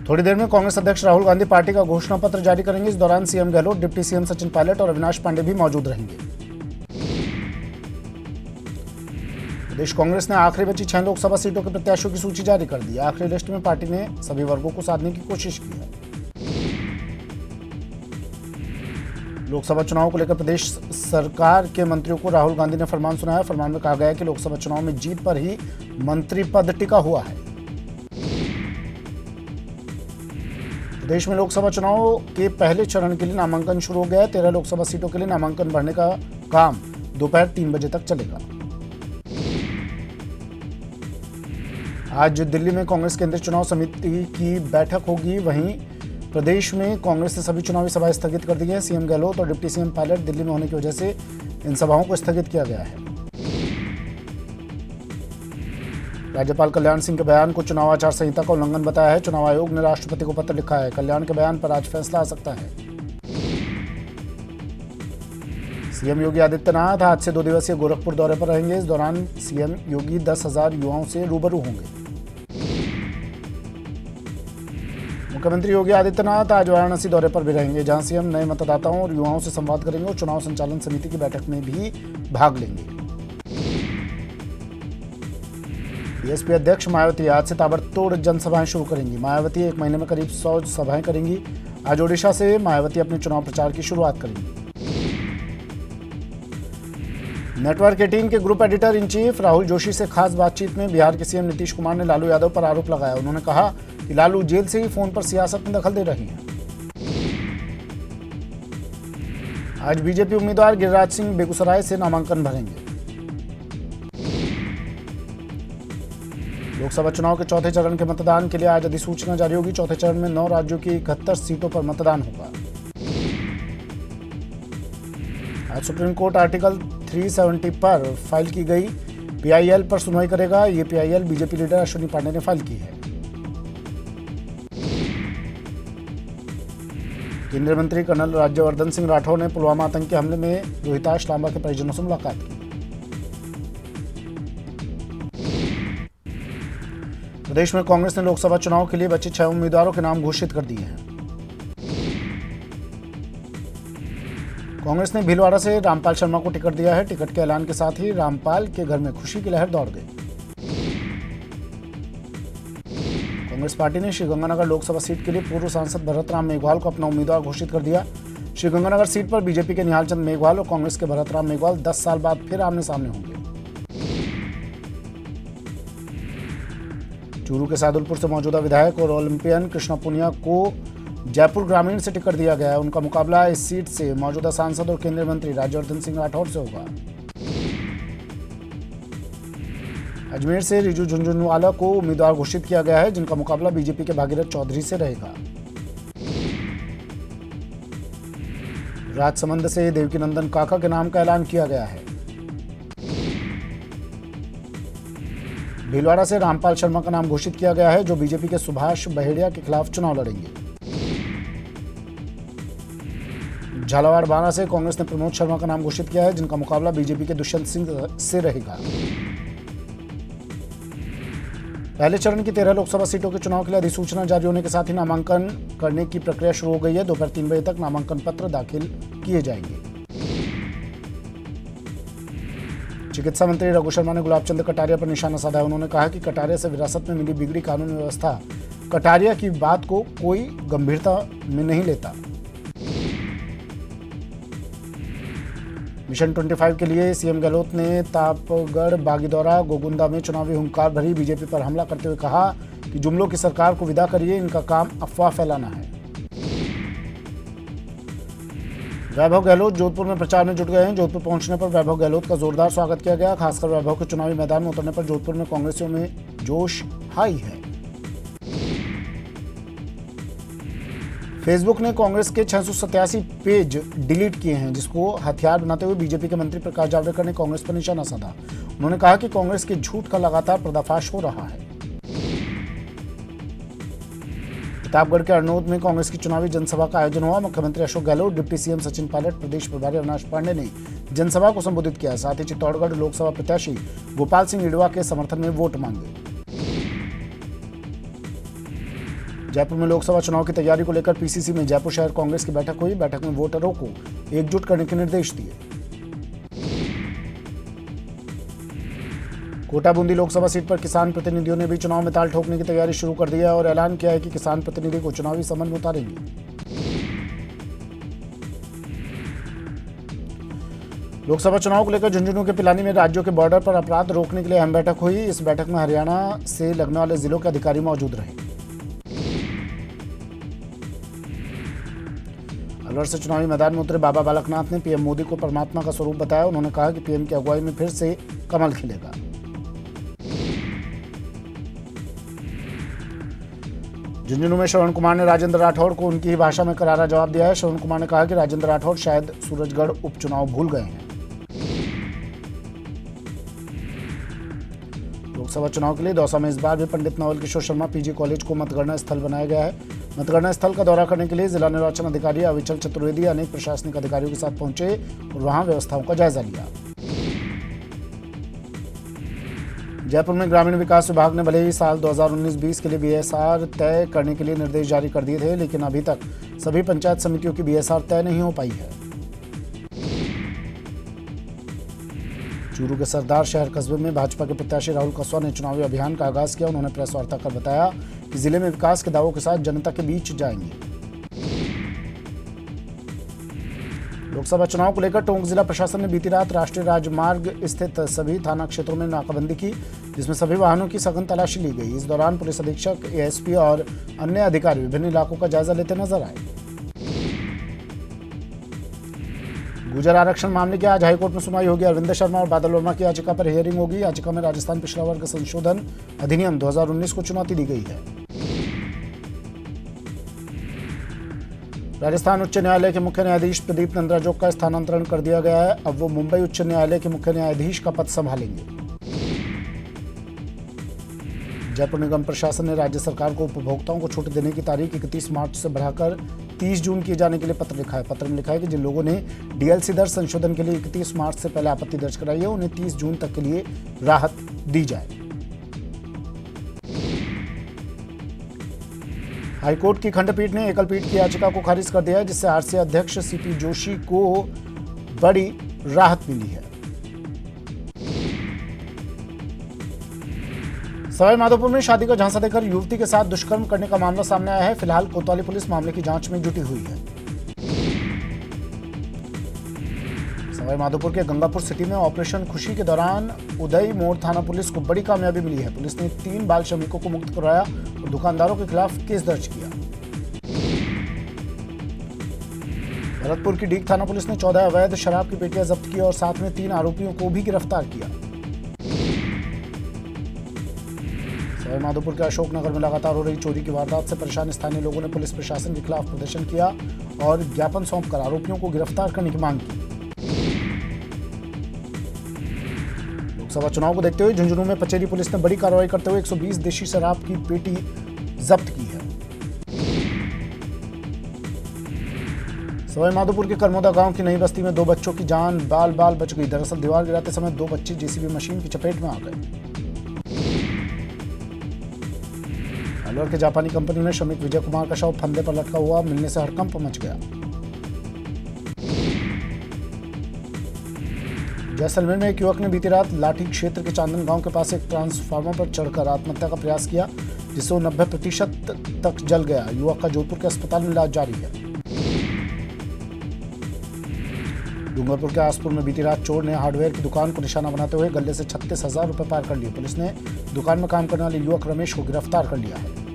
थोड़ी देर में कांग्रेस अध्यक्ष राहुल गांधी पार्टी का घोषणा पत्र जारी करेंगे। इस दौरान CM Gehlot, deputy CM Sachin pilot और अविनाश पांडे भी मौजूद रहेंगे। प्रदेश कांग्रेस ने आखिरी बची 6 लोकसभा सीटों के प्रत्याशियों की सूची जारी कर दी। आखिरी लिस्ट में पार्टी ने सभी वर्गों को साधने की कोशिश की है। लोकसभा चुनाव को लेकर प्रदेश सरकार के मंत्रियों को राहुल गांधी ने फरमान सुनाया। फरमान में कहा गया है कि लोकसभा चुनाव में जीत पर ही मंत्री पद टिका हुआ है। प्रदेश में लोकसभा चुनाव के पहले चरण के लिए नामांकन शुरू हो गया है। 13 लोकसभा सीटों के लिए नामांकन भरने का काम दोपहर 3 बजे तक चलेगा। आज दिल्ली में कांग्रेस केंद्रीय चुनाव समिति की बैठक होगी। वहीं प्रदेश में कांग्रेस ने सभी चुनावी सभाएं स्थगित कर दी हैं। सीएम गहलोत और डिप्टी सीएम पायलट दिल्ली में होने की वजह से इन सभाओं को स्थगित किया गया है। राज्यपाल कल्याण सिंह के बयान को चुनाव आचार संहिता का उल्लंघन बताया है। चुनाव आयोग ने राष्ट्रपति को पत्र लिखा है। कल्याण के बयान पर आज फैसला आ सकता है। सीएम योगी आदित्यनाथ आज से 2 दिवसीय गोरखपुर दौरे पर रहेंगे। इस दौरान सीएम योगी 10,000 युवाओं से रूबरू होंगे। मुख्यमंत्री योगी आदित्यनाथ आज वाराणसी दौरे पर भी रहेंगे, जहां सीएम नए मतदाताओं और युवाओं से संवाद करेंगे और चुनाव संचालन समिति की बैठक में भी भाग लेंगे। बीएसपी अध्यक्ष मायावती आज से ताबड़तोड़ जनसभाएं शुरू करेंगी। मायावती 1 महीने में करीब 100 सभाएं करेंगी। आज ओडिशा से मायावती अपने चुनाव प्रचार की शुरुआत करेंगी। नेटवर्क 18 के group editor in chief Rahul Joshi से खास बातचीत में बिहार के सीएम नीतीश कुमार ने लालू यादव पर आरोप लगाया। उन्होंने कहा कि लालू जेल से ही फोन पर सियासत में दखल दे रही हैं। आज बीजेपी उम्मीदवार गिरिराज सिंह बेगूसराय से नामांकन भरेंगे। लोकसभा चुनाव के चौथे चरण के मतदान के लिए आज अधिसूचना जारी होगी। चौथे चरण में 9 राज्यों की 71 सीटों पर मतदान होगा। आज सुप्रीम कोर्ट आर्टिकल 370 पर फाइल की गई पीआईएल पर सुनवाई करेगा। ये PIL BJP leader Ashwini Pandey ने फाइल की है। केंद्रीय मंत्री कर्नल राज्यवर्धन सिंह राठौर ने पुलवामा आतंकी हमले में रोहिताश लांबा के परिजनों से मुलाकात की। प्रदेश में कांग्रेस ने लोकसभा चुनाव के लिए बचे 6 उम्मीदवारों के नाम घोषित कर दिए हैं। कांग्रेस ने भीलवाड़ा से रामपाल शर्मा को टिकट दिया है। टिकट के ऐलान के साथ ही रामपाल के घर में खुशी की लहर दौड़ गई। कांग्रेस पार्टी ने श्रीगंगानगर लोकसभा सीट के लिए पूर्व सांसद भरतराम मेघवाल को अपना उम्मीदवार घोषित कर दिया। श्रीगंगानगर सीट पर बीजेपी के निहाल चंद मेघवाल और कांग्रेस के भरतराम मेघवाल 10 साल बाद फिर आमने सामने होंगे। चूरू के सादुलपुर से मौजूदा विधायक और ओलंपियन कृष्णा पुनिया को जयपुर ग्रामीण से टिकट दिया गया है। उनका मुकाबला इस सीट से मौजूदा सांसद और केंद्रीय मंत्री राज्यवर्धन सिंह राठौर से होगा। अजमेर से रिजू झुंझुनवाला को उम्मीदवार घोषित किया गया है, जिनका मुकाबला बीजेपी के भागीरथ चौधरी से रहेगा। राजसमंद से देवकीनंदन काका के नाम का ऐलान किया गया है। भीलवाड़ा से रामपाल शर्मा का नाम घोषित किया गया है, जो बीजेपी के सुभाष बहेड़िया के खिलाफ चुनाव लड़ेंगे। झालावाड़ बारा से कांग्रेस ने प्रमोद शर्मा का नाम घोषित किया है, जिनका मुकाबला बीजेपी के दुष्यंत सिंह से रहेगा। पहले चरण की 13 लोकसभा सीटों के चुनाव के लिए अधिसूचना जारी होने के साथ ही नामांकन करने की प्रक्रिया शुरू हो गई है। दोपहर 3 बजे तक नामांकन पत्र दाखिल किए जाएंगे। चिकित्सा मंत्री रघु शर्मा ने गुलाबचंद कटारिया पर निशाना साधा है। उन्होंने कहा कि कटारिया से विरासत में मिली बिगड़ी कानून व्यवस्था कटारिया की बात को कोई गंभीरता में नहीं लेता। मिशन 25 के लिए सीएम गहलोत ने तापगढ़, बागीदौरा, गोगुंदा में चुनावी हुंकार भरी बीजेपी पर हमला करते हुए कहा कि जुमलों की सरकार को विदा करिए, इनका काम अफवाह फैलाना है। वैभव गहलोत जोधपुर में प्रचार में जुट गए हैं। जोधपुर पहुंचने पर वैभव गहलोत का जोरदार स्वागत किया गया। खासकर वैभव के चुनावी मैदान में उतरने पर जोधपुर में कांग्रेसियों में जोश हाई है। फेसबुक ने कांग्रेस के 687 पेज डिलीट किए हैं, जिसको हथियार बनाते हुए बीजेपी के मंत्री प्रकाश जावड़ेकर ने कांग्रेस पर निशाना साधा। उन्होंने कहा कि कांग्रेस के झूठ का लगातार पर्दाफाश हो रहा है। प्रतापगढ़ के अरनोद में कांग्रेस की चुनावी जनसभा का आयोजन हुआ। मुख्यमंत्री अशोक गहलोत, डिप्टी सीएम सचिन पायलट, प्रदेश प्रभारी अविनाश पांडे ने जनसभा को संबोधित किया। साथ ही चित्तौड़गढ़ लोकसभा प्रत्याशी गोपाल सिंह इडवा के समर्थन में वोट मांगे। जयपुर में लोकसभा चुनाव की तैयारी को लेकर पीसीसी में जयपुर शहर कांग्रेस की बैठक हुई। बैठक में वोटरों को एकजुट करने के निर्देश दिए। कोटा बूंदी लोकसभा सीट पर किसान प्रतिनिधियों ने भी चुनाव में ताल ठोकने की तैयारी शुरू कर दी है और ऐलान किया है कि किसान प्रतिनिधि को चुनावी समन में उतारेंगे। लोकसभा चुनाव को लेकर झुंझुनू के पिलानी में राज्यों के बॉर्डर पर अपराध रोकने के लिए अहम बैठक हुई। इस बैठक में हरियाणा से लगने वाले जिलों के अधिकारी मौजूद रहे। अलवर से चुनावी मैदान में उतरे बाबा बालकनाथ ने पीएम मोदी को परमात्मा का स्वरूप बताया। उन्होंने कहा कि पीएम की अगुवाई में फिर से कमल खिलेगा। झुंझुनू में श्रवण कुमार ने राजेंद्र राठौड़ को उनकी ही भाषा में करारा जवाब दिया है। श्रवण कुमार ने कहा कि राजेंद्र राठौड़ शायद सूरजगढ़ उपचुनाव भूल गए हैं। लोकसभा चुनाव के लिए दौसा में इस बार भी पंडित नवल किशोर शर्मा पीजी कॉलेज को मतगणना स्थल बनाया गया है। मतगणना स्थल का दौरा करने के लिए जिला निर्वाचन अधिकारी अविचल चतुर्वेदी अनेक प्रशासनिक अधिकारियों के साथ पहुंचे और वहां व्यवस्थाओं का जायजा लिया। जयपुर में ग्रामीण विकास विभाग ने भले ही साल 2019-20 के लिए बीएसआर तय करने के लिए निर्देश जारी कर दिए थे, लेकिन अभी तक सभी पंचायत समितियों की बीएसआर तय नहीं हो पाई है। चूरू के सरदार शहर कस्बे में भाजपा के प्रत्याशी राहुल कसवा ने चुनावी अभियान का आगाज किया। उन्होंने प्रेस वार्ता कर बताया कि जिले में विकास के दावों के साथ जनता के बीच जाएंगे। लोकसभा चुनाव को लेकर टोंक जिला प्रशासन ने बीती रात राष्ट्रीय राजमार्ग स्थित सभी थाना क्षेत्रों में नाकाबंदी की, जिसमें सभी वाहनों की सघन तलाशी ली गई। इस दौरान पुलिस अधीक्षक, एएसपी और अन्य अधिकारी विभिन्न इलाकों का जायजा लेते नजर आए। गुर्जर आरक्षण मामले की आज हाईकोर्ट में सुनवाई होगी। अरविंद शर्मा और बादल वर्मा की याचिका पर हियरिंग होगी। याचिका में राजस्थान पिछड़ा वर्ग संशोधन अधिनियम 2019 को चुनौती दी गई है। राजस्थान उच्च न्यायालय के मुख्य न्यायाधीश प्रदीप नंद्राजोग का स्थानांतरण कर दिया गया है। अब वो मुंबई उच्च न्यायालय के मुख्य न्यायाधीश का पद संभालेंगे। जयपुर निगम प्रशासन ने राज्य सरकार को उपभोक्ताओं को छूट देने की तारीख 31 मार्च से बढ़ाकर 30 जून किए जाने के लिए पत्र लिखा है। पत्र में लिखा है कि जिन लोगों ने डीएलसी दर संशोधन के लिए 31 मार्च से पहले आपत्ति दर्ज कराई है, उन्हें 30 जून तक के लिए राहत दी जाए। हाईकोर्ट की खंडपीठ ने एकल पीठ की याचिका को खारिज कर दिया है, जिससे आरसीए अध्यक्ष सीपी जोशी को बड़ी राहत मिली है। सवाईमाधोपुर में शादी का झांसा देकर युवती के साथ दुष्कर्म करने का मामला सामने आया है। फिलहाल कोतवाली पुलिस मामले की जांच में जुटी हुई है। सवाईमाधोपुर के गंगापुर सिटी में ऑपरेशन खुशी के दौरान उदय मोड़ थाना पुलिस को बड़ी कामयाबी मिली है। पुलिस ने 3 बाल श्रमिकों को मुक्त करवाया और दुकानदारों के खिलाफ केस दर्ज किया। भरतपुर की डीग थाना पुलिस ने 14 अवैध शराब की पेटियां जब्त की और साथ में 3 आरोपियों को भी गिरफ्तार किया। सवाईमाधोपुर के अशोकनगर में लगातार हो रही चोरी की वारदात से परेशान स्थानीय लोगों ने पुलिस प्रशासन के खिलाफ प्रदर्शन किया और ज्ञापन सौंपकर आरोपियों को गिरफ्तार करने की मांग की। लोकसभा चुनाव को देखते हुए झुंझुनू में पचेरी पुलिस ने बड़ी कार्रवाई करते हुए 120 देशी शराब की पेटी जब्त की है। सवाईमाधोपुर के करमोदा गांव की नई बस्ती में 2 बच्चों की जान बाल बच गई। दरअसल दीवार गिराते समय 2 बच्चे जेसीबी मशीन की चपेट में आ गए। अलवर के जापानी कंपनी में श्रमिक विजय कुमार का शव फंदे पर लटका हुआ मिलने से हड़कंप मच गया। जैसलमेर में एक युवक ने बीती रात लाठी क्षेत्र के चांदन गांव के पास एक ट्रांसफार्मर पर चढ़कर आत्महत्या का प्रयास किया, जिससे वो 90% तक जल गया। युवक का जोधपुर के अस्पताल में इलाज जारी है। डूंगरपुर के आसपुर में बीती रात चोर ने हार्डवेयर की दुकान को निशाना बनाते हुए गले से 36,000 रुपए पार कर लिए। पुलिस ने दुकान में काम करने वाले युवक रमेश को गिरफ्तार कर लिया है।